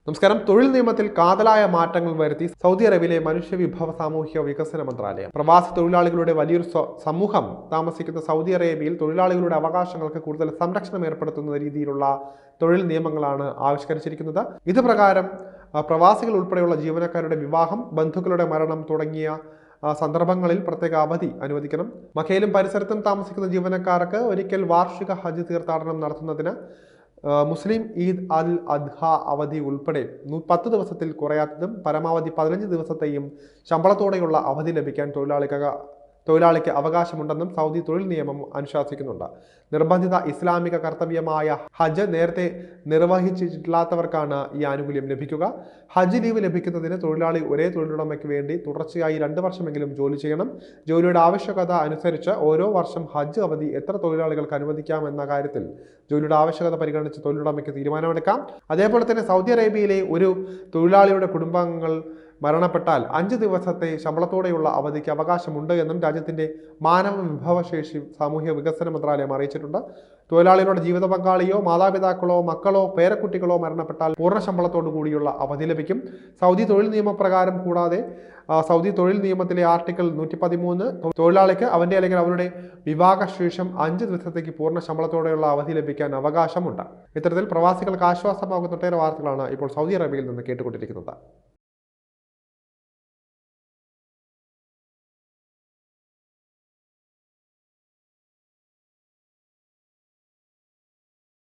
നമസ്കാരം. തൊഴിൽ നിയമത്തിൽ കാതലായ മാറ്റങ്ങൾ വരുത്തി സൗദി അറേബ്യയിലെ മനുഷ്യവിഭവ സാമൂഹിക വികസന മന്ത്രാലയം. പ്രവാസി തൊഴിലാളികളുടെ വലിയൊരു സമൂഹം താമസിക്കുന്ന സൗദി അറേബ്യയിൽ തൊഴിലാളികളുടെ അവകാശങ്ങൾക്ക് കൂടുതൽ സംരക്ഷണം ഏർപ്പെടുത്തുന്ന രീതിയിലുള്ള തൊഴിൽ നിയമങ്ങളാണ് ആവിഷ്കരിച്ചിരിക്കുന്നത്. ഇത് പ്രകാരം പ്രവാസികൾ ഉൾപ്പെടെയുള്ള ജീവനക്കാരുടെ വിവാഹം, ബന്ധുക്കളുടെ മരണം തുടങ്ങിയ സന്ദർഭങ്ങളിൽ പ്രത്യേക അവധി അനുവദിക്കണം. മക്കയിലും പരിസരത്തും താമസിക്കുന്ന ജീവനക്കാർക്ക് ഒരിക്കൽ വാർഷിക ഹജ്ജ് തീർത്ഥാടനം നടത്തുന്നതിന് മുസ്ലിം ഈദ് അൽ അദ്ഹ അവധി ഉൾപ്പെടെ 10 ദിവസത്തിൽ കുറയാത്തതും പരമാവധി 15 ദിവസത്തെയും ശമ്പളത്തോടെയുള്ള അവധി ലഭിക്കാൻ തൊഴിലാളിക്ക് അവകാശമുണ്ടെന്നും സൗദി തൊഴിൽ നിയമം അനുശാസിക്കുന്നുണ്ട്. നിർബന്ധിത ഇസ്ലാമിക കർത്തവ്യമായ ഹജ്ജ് നേരത്തെ നിർവഹിച്ചിട്ടില്ലാത്തവർക്കാണ് ഈ ആനുകൂല്യം ലഭിക്കുക. ഹജ്ജ് ലീവ് ലഭിക്കുന്നതിന് തൊഴിലാളി ഒരേ തൊഴിലുടമയ്ക്ക് വേണ്ടി തുടർച്ചയായി 2 വർഷമെങ്കിലും ജോലി ചെയ്യണം. ജോലിയുടെ ആവശ്യകത അനുസരിച്ച് ഓരോ വർഷം ഹജ്ജ് അവധി എത്ര തൊഴിലാളികൾക്ക് അനുവദിക്കാമെന്ന കാര്യത്തിൽ ജോലിയുടെ ആവശ്യകത പരിഗണിച്ച് തൊഴിലുടമയ്ക്ക് തീരുമാനമെടുക്കാം. അതേപോലെ തന്നെ സൗദി അറേബ്യയിലെ ഒരു തൊഴിലാളിയുടെ കുടുംബാംഗങ്ങൾ മരണപ്പെട്ടാൽ 5 ദിവസത്തെ ശമ്പളത്തോടെയുള്ള അവധിക്ക് അവകാശമുണ്ട് എന്നും രാജ്യത്തിന്റെ മാനവ വിഭവശേഷി സാമൂഹിക വികസന മന്ത്രാലയം അറിയിച്ചിട്ടുണ്ട്. തൊഴിലാളികളുടെ ജീവിത പങ്കാളിയോ മാതാപിതാക്കളോ മക്കളോ പേരക്കുട്ടികളോ മരണപ്പെട്ടാൽ പൂർണ്ണ ശമ്പളത്തോടു കൂടിയുള്ള അവധി ലഭിക്കും. സൗദി തൊഴിൽ നിയമപ്രകാരം കൂടാതെ സൗദി തൊഴിൽ നിയമത്തിലെ ആർട്ടിക്കിൾ 113 തൊഴിലാളിക്ക് അവന്റെ അല്ലെങ്കിൽ അവരുടെ വിവാഹശേഷം 5 ദിവസത്തേക്ക് പൂർണ്ണ ശമ്പളത്തോടെയുള്ള അവധി ലഭിക്കാൻ അവകാശമുണ്ട്. ഇത്തരത്തിൽ പ്രവാസികൾക്ക് ആശ്വാസമാകുന്ന ഒട്ടേറെ വാർത്തകളാണ് ഇപ്പോൾ സൗദി അറേബ്യയിൽ നിന്ന് കേട്ടുകൊണ്ടിരിക്കുന്നത്.